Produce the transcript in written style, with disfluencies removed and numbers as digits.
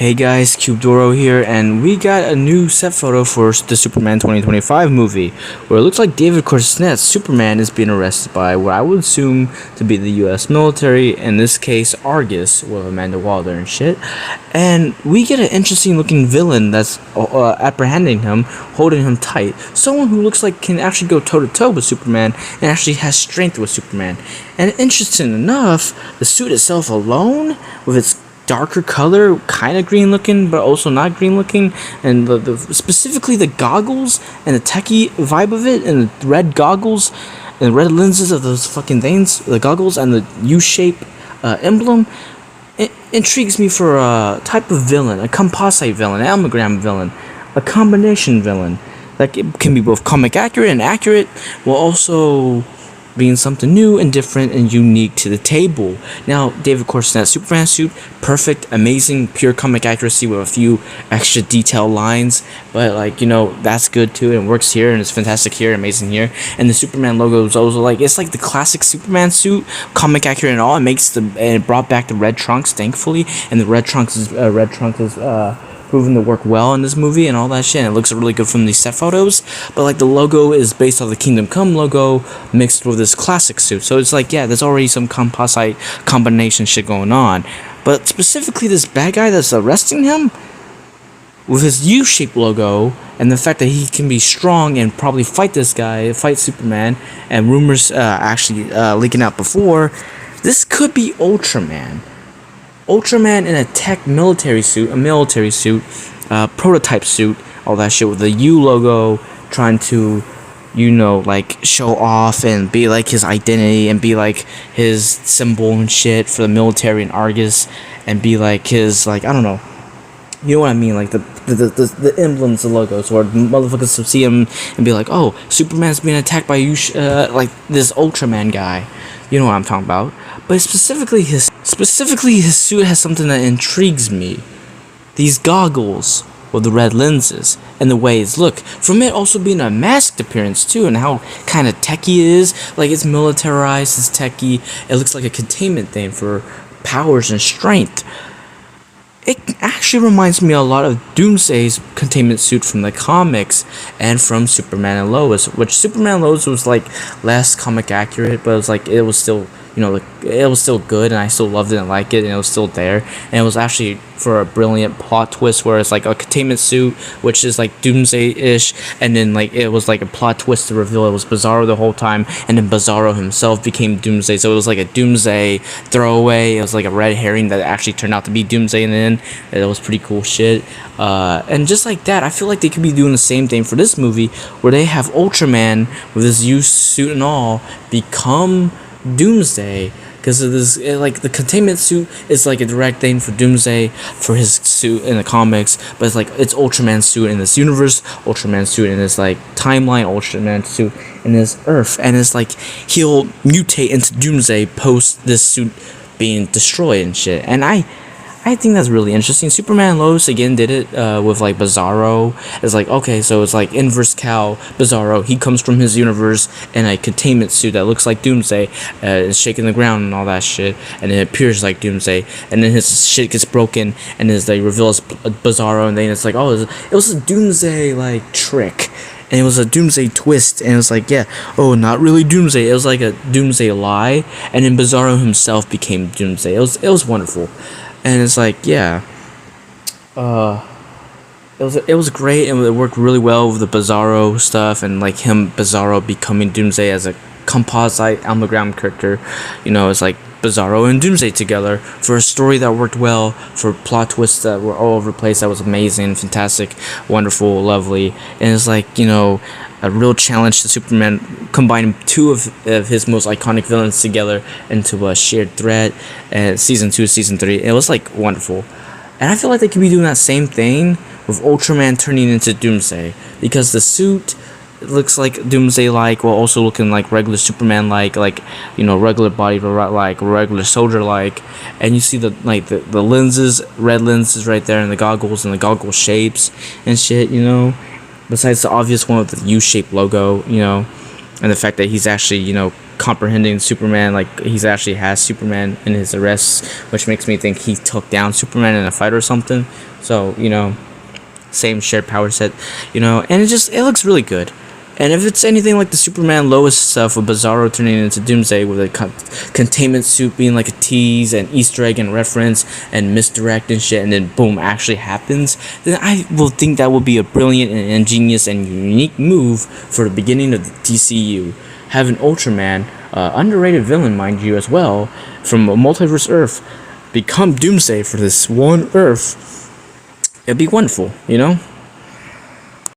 Hey guys, Cubedoro here, and we got a new set photo for the Superman 2025 movie, where it looks like David Corset's Superman is being arrested by what I would assume to be the US military, in this case Argus, with Amanda Waller and shit, and we get an interesting looking villain that's apprehending him, holding him tight, someone who looks like can actually go toe to toe with Superman, and actually has strength with Superman, and interesting enough, the suit itself alone, with its darker color, kind of green looking, but also not green looking, and specifically the goggles and the techie vibe of it, and the red goggles and the red lenses of those fucking things, the goggles and the U-shape emblem, it intrigues me for a type of villain, a composite villain, an amalgam villain, a combination villain that can be both comic accurate and accurate, while also being something new and different and unique to the table. Now, David Corset's Superman suit, perfect, amazing, pure comic accuracy with a few extra detailed lines, but that's good too, and works here, and it's fantastic here, amazing here. And the Superman logo is also it's like the classic Superman suit, comic accurate and all. It brought back the red trunks, thankfully, and the red trunks is proven to work well in this movie and all that shit, and it looks really good from these set photos, but the logo is based off the Kingdom Come logo mixed with this classic suit, so it's there's already some composite combination shit going on. But specifically this bad guy that's arresting him, with his U-shaped logo, and the fact that he can be strong and probably fight Superman, and rumors actually leaking out before, this could be Ultraman in a tech military suit, prototype suit, all that shit with the U logo, trying to, show off and be his identity and be his symbol and shit for the military and Argus, and be his, I don't know, you know what I mean, the emblems, the logos, where motherfuckers will see him and be oh, Superman's being attacked by this Ultraman guy. You know what I'm talking about. But specifically his suit has something that intrigues me. These goggles with the red lenses and the way it's look. From it also being a masked appearance too, and how kind of techie it is. It's militarized, it's techie. It looks like a containment thing for powers and strength. It actually reminds me a lot of Doomsday's containment suit from the comics and from Superman and Lois, which Superman and Lois was less comic accurate, but it was still, it was still good, and I still loved it and liked it, and it was still there, and it was actually for a brilliant plot twist where it's a containment suit, which is Doomsday-ish, and then it was a plot twist to reveal it was Bizarro the whole time, and then Bizarro himself became Doomsday, so it was a Doomsday throwaway. It was a red herring that actually turned out to be Doomsday in the end. It was pretty cool shit, and just that, I feel they could be doing the same thing for this movie, where they have Ultraman with his used suit and all become Doomsday, because of this, the containment suit is a direct thing for Doomsday for his suit in the comics, but it's Ultraman suit in this universe, Ultraman suit in this timeline, Ultraman suit in this Earth, and it's he'll mutate into Doomsday post this suit being destroyed and shit, and I think that's really interesting. Superman and Lois again did it with Bizarro. It's okay, so it's inverse Cal Bizarro. He comes from his universe in a containment suit that looks like Doomsday, is shaking the ground and all that shit, and it appears like Doomsday, and then his shit gets broken, and they reveal it's Bizarro, and then it's oh, it was a Doomsday trick. And it was a Doomsday twist, and it was yeah, oh, not really Doomsday. It was a Doomsday lie, and then Bizarro himself became Doomsday. It was wonderful. And it's yeah, it was great, and it worked really well with the Bizarro stuff, and him Bizarro becoming Doomsday as a composite amalgam character. It's Bizarro and Doomsday together for a story that worked well, for plot twists that were all over the place, that was amazing, fantastic, wonderful, lovely, and it's a real challenge to Superman, combining two of his most iconic villains together into a shared threat, and season 2, season 3, it was wonderful. And I feel they could be doing that same thing with Ultraman turning into Doomsday, because the suit looks like Doomsday-like, while also looking regular Superman-like, regular body, regular soldier-like, and you see the lenses, red lenses right there, and the goggle shapes and shit, besides the obvious one with the U-shaped logo, and the fact that he's actually, comprehending Superman, like he's actually has Superman in his arrests, which makes me think he took down Superman in a fight or something. So, same shared power set, and it looks really good. And if it's anything like the Superman Lois stuff with Bizarro turning into Doomsday with a containment suit being like a tease and Easter egg and reference and misdirect and shit, and then boom, actually happens, then I will think that will be a brilliant and ingenious and unique move for the beginning of the DCU. Having Ultraman, underrated villain, mind you, as well, from a multiverse Earth, become Doomsday for this one Earth. It'd be wonderful,